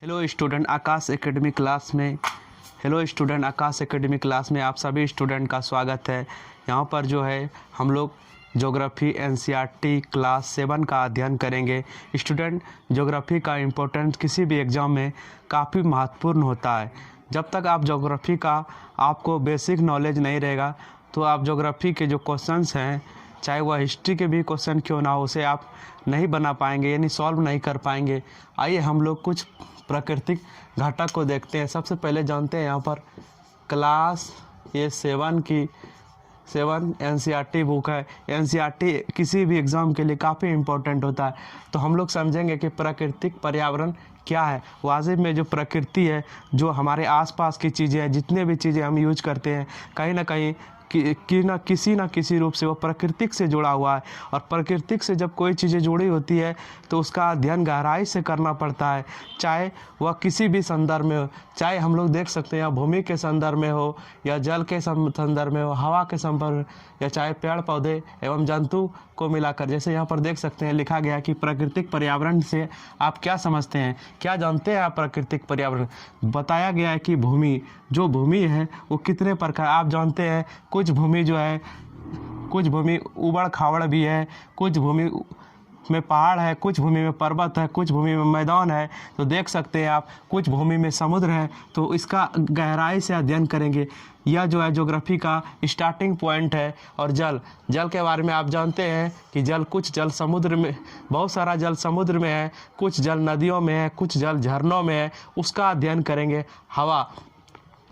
Hello student आकाश academy class में आप सभी स्टूडेंट का स्वागत है। यहाँ पर जो है हम लोग ज्योग्राफी एनसीईआरटी क्लास 7 का अध्ययन करेंगे। स्टूडेंट, ज्योग्राफी का इम्पोर्टेंस किसी भी एग्ज़ाम में काफ़ी महत्वपूर्ण होता है। जब तक आप ज्योग्राफी का आपको बेसिक नॉलेज नहीं रहेगा तो आप ज्योग्राफी के जो क्वेश्चंस हैं, चाहे वह हिस्ट्री के भी क्वेश्चन क्यों ना हो, उसे आप नहीं बना पाएंगे, यानी सॉल्व नहीं कर पाएंगे। आइए हम लोग कुछ प्राकृतिक घटक को देखते हैं। सबसे पहले जानते हैं यहाँ पर क्लास ये 7 एनसीईआरटी बुक है। एनसीईआरटी किसी भी एग्ज़ाम के लिए काफ़ी इम्पोर्टेंट होता है। तो हम लोग समझेंगे कि प्राकृतिक पर्यावरण क्या है। वाजिब में जो प्रकृति है, जो हमारे आसपास की चीज़ें हैं, जितने भी चीज़ें हम यूज करते हैं, कहीं ना कहीं किसी न किसी रूप से वो प्राकृतिक से जुड़ा हुआ है। और प्राकृतिक से जब कोई चीज़ें जुड़ी होती है तो उसका अध्ययन गहराई से करना पड़ता है, चाहे वह किसी भी संदर्भ में हो। चाहे हम लोग देख सकते हैं या भूमि के संदर्भ में हो, या जल के संदर्भ में हो, हवा के संदर्भ, या चाहे पेड़ पौधे एवं जंतु को मिलाकर। जैसे यहाँ पर देख सकते हैं लिखा गया कि प्राकृतिक पर्यावरण से आप क्या समझते हैं, क्या जानते हैं आप प्राकृतिक पर्यावरण। बताया गया है कि जो भूमि है वो कितने प्रकार आप जानते हैं। कुछ भूमि जो है, कुछ भूमि उबड़ खाबड़ भी है, कुछ भूमि में पहाड़ है, कुछ भूमि में पर्वत है, कुछ भूमि में मैदान है। तो देख सकते हैं आप, कुछ भूमि में समुद्र है। तो इसका गहराई से अध्ययन करेंगे। यह जो है ज्योग्राफी का स्टार्टिंग पॉइंट है। और जल के बारे में आप जानते हैं कि कुछ जल समुद्र में, बहुत सारा जल समुद्र में है, कुछ जल नदियों में है, कुछ जल झरनों में है, उसका अध्ययन करेंगे। हवा,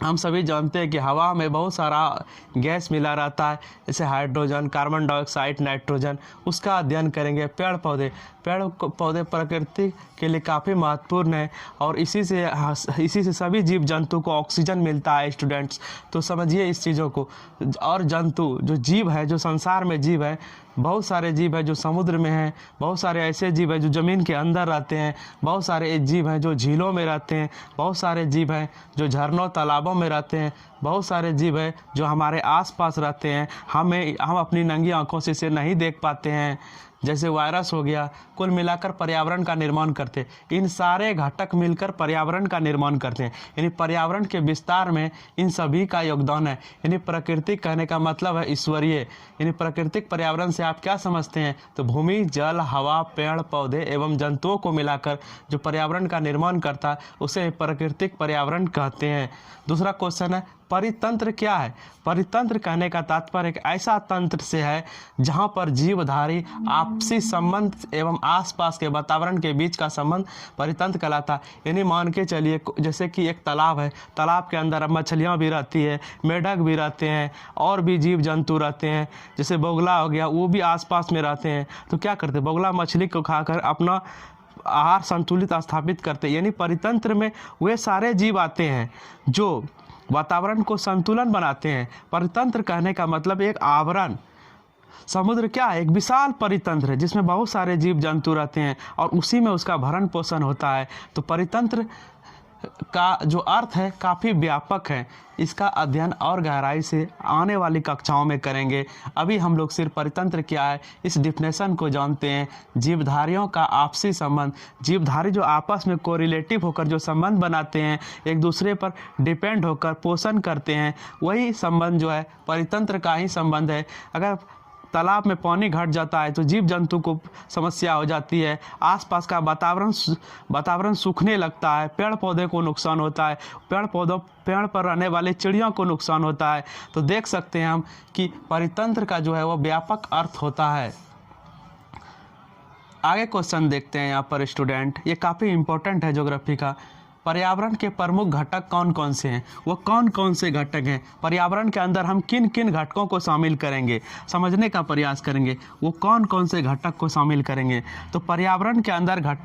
हम सभी जानते हैं कि हवा में बहुत सारा गैस मिला रहता है, जैसे हाइड्रोजन, कार्बन डाइऑक्साइड, नाइट्रोजन, उसका अध्ययन करेंगे। पेड़ पौधे प्रकृति के लिए काफ़ी महत्वपूर्ण है और इसी से सभी जीव जंतु को ऑक्सीजन मिलता है स्टूडेंट्स। तो समझिए इस चीज़ों को। और जंतु, जो जीव है, जो संसार में जीव है, बहुत सारे जीव हैं जो समुद्र में हैं, बहुत सारे ऐसे जीव हैं जो ज़मीन के अंदर रहते हैं, बहुत सारे जीव हैं जो झीलों में रहते हैं, बहुत सारे जीव हैं जो झरनों तालाबों में रहते हैं, बहुत सारे जीव हैं जो हमारे आसपास रहते हैं। हम अपनी नंगी आंखों से इसे नहीं देख पाते हैं, जैसे वायरस हो गया। कुल मिलाकर पर्यावरण का निर्माण करते हैं। इन सारे घटक मिलकर पर्यावरण का निर्माण करते हैं, यानी पर्यावरण के विस्तार में इन सभी का योगदान है। यानी प्रकृति कहने का मतलब है ईश्वरीय। यानी प्राकृतिक पर्यावरण से आप क्या समझते हैं, तो भूमि, जल, हवा, पेड़ पौधे एवं जंतुओं को मिलाकर जो पर्यावरण का निर्माण करता है उसे प्राकृतिक पर्यावरण कहते हैं। दूसरा क्वेश्चन है, परितंत्र क्या है। परितंत्र कहने का तात्पर्य एक ऐसा तंत्र से है जहाँ पर जीवधारी आपसी संबंध एवं आसपास के वातावरण के बीच का संबंध परितंत्र कहलाता है। यानी मान के चलिए, जैसे कि एक तालाब है, तालाब के अंदर मछलियाँ भी रहती है, मेढक भी रहते हैं, और भी जीव जंतु रहते हैं, जैसे बोगला हो गया, वो भी आसपास में रहते हैं। तो क्या करते, बोगला मछली को खाकर अपना आहार संतुलित स्थापित करते। यानी परितंत्र में वे सारे जीव आते हैं जो वातावरण को संतुलन बनाते हैं। परितंत्र कहने का मतलब एक आवरण। समुद्र क्या है, एक विशाल परितंत्र है जिसमें बहुत सारे जीव जंतु रहते हैं और उसी में उसका भरण पोषण होता है। तो परितंत्र का जो अर्थ है काफ़ी व्यापक है। इसका अध्ययन और गहराई से आने वाली कक्षाओं में करेंगे। अभी हम लोग सिर्फ परितंत्र क्या है इस डिफिनेशन को जानते हैं। जीवधारियों का आपसी संबंध, जीवधारी जो आपस में कोरिलेटिव होकर जो संबंध बनाते हैं, एक दूसरे पर डिपेंड होकर पोषण करते हैं, वही संबंध जो है परितंत्र का ही संबंध है। अगर तालाब में पानी घट जाता है तो जीव जंतु को समस्या हो जाती है, आसपास का वातावरण सूखने लगता है, पेड़ पौधे को नुकसान होता है, पेड़ पर रहने वाले चिड़ियों को नुकसान होता है। तो देख सकते हैं हम कि परितंत्र का जो है वो व्यापक अर्थ होता है। आगे क्वेश्चन देखते हैं यहाँ पर स्टूडेंट, ये काफ़ी इंपॉर्टेंट है ज्योग्राफी का। पर्यावरण के प्रमुख घटक कौन कौन से हैं, वो कौन कौन से घटक हैं, पर्यावरण के अंदर हम किन किन घटकों को शामिल करेंगे, समझने का प्रयास करेंगे। वो कौन कौन से घटक को शामिल करेंगे। तो पर्यावरण के अंदर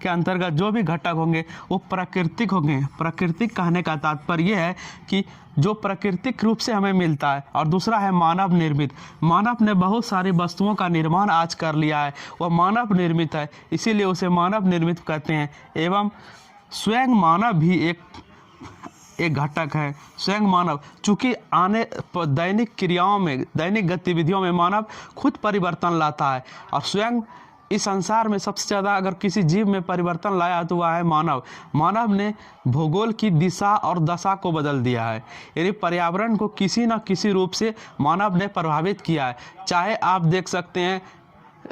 अंतर्गत जो भी घटक होंगे वो प्राकृतिक होंगे। प्राकृतिक कहने का तात्पर्य यह है कि जो प्राकृतिक रूप से हमें मिलता है, और दूसरा है मानव निर्मित। मानव ने बहुत सारी वस्तुओं का निर्माण आज कर लिया है, वह मानव निर्मित है, इसीलिए उसे मानव निर्मित कहते हैं। एवं स्वयं मानव भी एक घटक है। स्वयं मानव, चूँकि दैनिक क्रियाओं में, दैनिक गतिविधियों में मानव खुद परिवर्तन लाता है और स्वयं इस संसार में सबसे ज़्यादा अगर किसी जीव में परिवर्तन लाया तो वह है मानव। मानव ने भूगोल की दिशा और दशा को बदल दिया है, यानी पर्यावरण को किसी न किसी रूप से मानव ने प्रभावित किया है। चाहे आप देख सकते हैं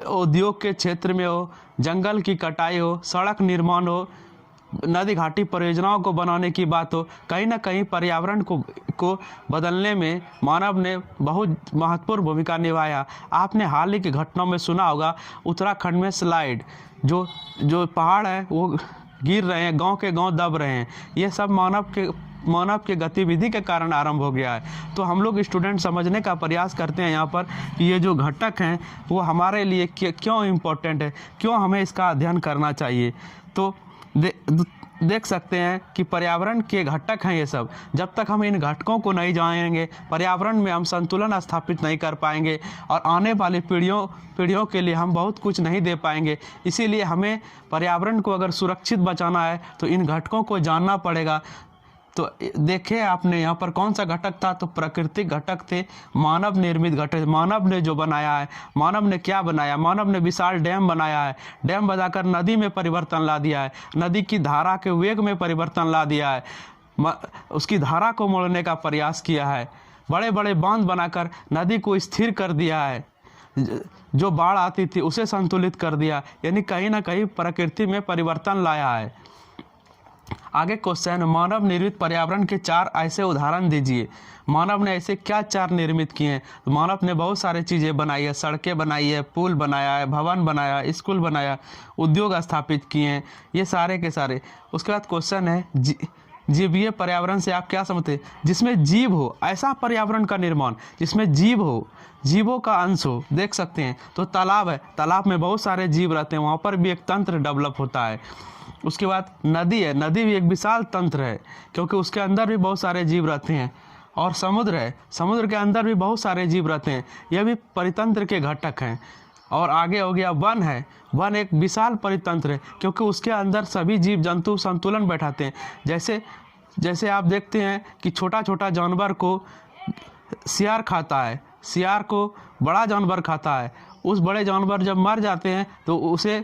उद्योग के क्षेत्र में हो, जंगल की कटाई हो, सड़क निर्माण हो, नदी घाटी परियोजनाओं को बनाने की बात हो, कहीं ना कहीं पर्यावरण को बदलने में मानव ने बहुत महत्वपूर्ण भूमिका निभाया। आपने हाल ही की घटनाओं में सुना होगा, उत्तराखंड में स्लाइड जो पहाड़ है वो गिर रहे हैं, गांव के गांव दब रहे हैं। ये सब मानव के गतिविधि के कारण आरंभ हो गया है। तो हम लोग स्टूडेंट समझने का प्रयास करते हैं यहाँ पर कि ये जो घटक हैं वो हमारे लिए क्यों इम्पोर्टेंट है, क्यों हमें इसका अध्ययन करना चाहिए। तो देख सकते हैं कि पर्यावरण के घटक हैं ये सब। जब तक हम इन घटकों को नहीं जानेंगे, पर्यावरण में हम संतुलन स्थापित नहीं कर पाएंगे और आने वाली पीढ़ियों के लिए हम बहुत कुछ नहीं दे पाएंगे। इसीलिए हमें पर्यावरण को अगर सुरक्षित बचाना है तो इन घटकों को जानना पड़ेगा। तो देखें आपने यहाँ पर कौन सा घटक था, तो प्राकृतिक घटक थे, मानव निर्मित घटक, मानव ने जो बनाया है। मानव ने क्या बनाया? मानव ने विशाल डैम बनाया है, डैम बनाकर नदी में परिवर्तन ला दिया है, नदी की धारा के वेग में परिवर्तन ला दिया है, उसकी धारा को मोड़ने का प्रयास किया है, बड़े बड़े बांध बनाकर नदी को स्थिर कर दिया है, जो बाढ़ आती थी उसे संतुलित कर दिया, यानी कहीं ना कहीं प्रकृति में परिवर्तन लाया है। आगे क्वेश्चन, मानव निर्मित पर्यावरण के 4 ऐसे उदाहरण दीजिए। मानव ने ऐसे क्या 4 निर्मित किए हैं? तो मानव ने बहुत सारी चीज़ें बनाई है, सड़कें बनाई है, पुल बनाया है, भवन बनाया, स्कूल बनाया, उद्योग स्थापित किए हैं, ये सारे के सारे। उसके बाद क्वेश्चन है, जीवीय पर्यावरण से आप क्या समझते हैं? जिसमें जीव हो, ऐसा पर्यावरण का निर्माण जिसमें जीव हो, जीवों का अंश हो। देख सकते हैं तो तालाब है, तालाब में बहुत सारे जीव रहते हैं, वहाँ पर भी एक तंत्र डेवलप होता है। उसके बाद नदी है, नदी भी एक विशाल तंत्र है क्योंकि उसके अंदर भी बहुत सारे जीव रहते हैं। और समुद्र है, समुद्र के अंदर भी बहुत सारे जीव रहते हैं, यह भी परितंत्र के घटक हैं। और आगे हो गया वन है, वन एक विशाल परितंत्र है क्योंकि उसके अंदर सभी जीव जंतु संतुलन बैठाते हैं। जैसे आप देखते हैं कि छोटा छोटा जानवर को सियार खाता है, सियार को बड़ा जानवर खाता है, उस बड़े जानवर जब मर जाते हैं तो उसे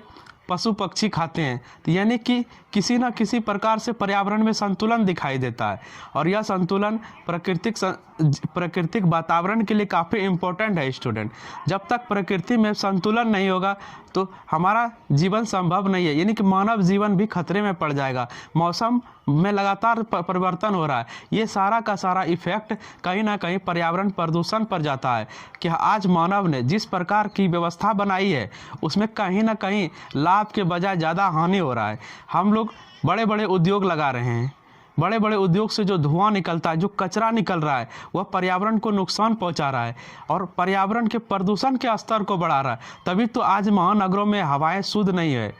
पशु पक्षी खाते हैं। तो यानी कि किसी न किसी प्रकार से पर्यावरण में संतुलन दिखाई देता है और यह संतुलन प्राकृतिक वातावरण के लिए काफ़ी इम्पोर्टेंट है स्टूडेंट। जब तक प्रकृति में संतुलन नहीं होगा तो हमारा जीवन संभव नहीं है, यानी कि मानव जीवन भी खतरे में पड़ जाएगा। मौसम में लगातार परिवर्तन हो रहा है, ये सारा का सारा इफेक्ट कहीं ना कहीं पर्यावरण प्रदूषण पर जाता है कि आज मानव ने जिस प्रकार की व्यवस्था बनाई है उसमें कहीं ना कहीं लाभ के बजाय ज़्यादा हानि हो रहा है। हम लोग बड़े बड़े उद्योग लगा रहे हैं, बड़े बड़े उद्योग से जो धुआं निकलता है, जो कचरा निकल रहा है, वह पर्यावरण को नुकसान पहुंचा रहा है और पर्यावरण के प्रदूषण के स्तर को बढ़ा रहा है। तभी तो आज महानगरों में हवाएं शुद्ध नहीं है,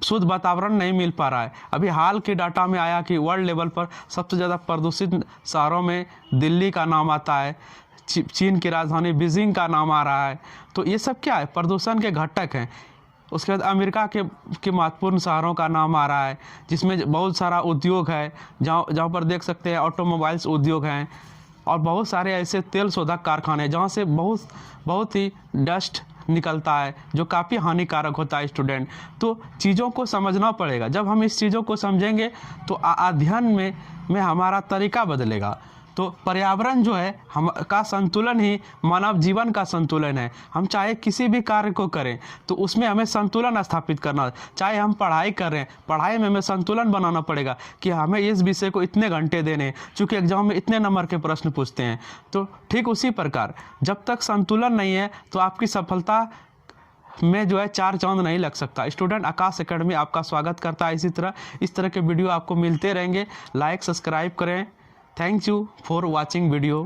शुद्ध वातावरण नहीं मिल पा रहा है। अभी हाल के डाटा में आया कि वर्ल्ड लेवल पर सबसे ज़्यादा प्रदूषित शहरों में दिल्ली का नाम आता है, चीन की राजधानी बीजिंग का नाम आ रहा है। तो ये सब क्या है? प्रदूषण के घटक हैं। उसके बाद अमेरिका के महत्वपूर्ण शहरों का नाम आ रहा है जिसमें बहुत सारा उद्योग है, जहाँ पर देख सकते हैं ऑटोमोबाइल्स उद्योग हैं और बहुत सारे ऐसे तेल शोधक कारखाने जहाँ से बहुत ही डस्ट निकलता है जो काफ़ी हानिकारक होता है स्टूडेंट। तो चीज़ों को समझना पड़ेगा। जब हम इस चीज़ों को समझेंगे तो अध्ययन में हमारा तरीका बदलेगा। तो पर्यावरण जो है हम का संतुलन ही मानव जीवन का संतुलन है। हम चाहे किसी भी कार्य को करें तो उसमें हमें संतुलन स्थापित करना, चाहे हम पढ़ाई कर रहे हैं, पढ़ाई में हमें संतुलन बनाना पड़ेगा कि हमें इस विषय को इतने घंटे देने, चूँकि एग्जाम में इतने नंबर के प्रश्न पूछते हैं। तो ठीक उसी प्रकार जब तक संतुलन नहीं है तो आपकी सफलता में जो है 4 चांद नहीं लग सकता। स्टूडेंट आकाश एकेडमी आपका स्वागत करता है। इस तरह के वीडियो आपको मिलते रहेंगे। लाइक सब्सक्राइब करें। Thank you for watching video.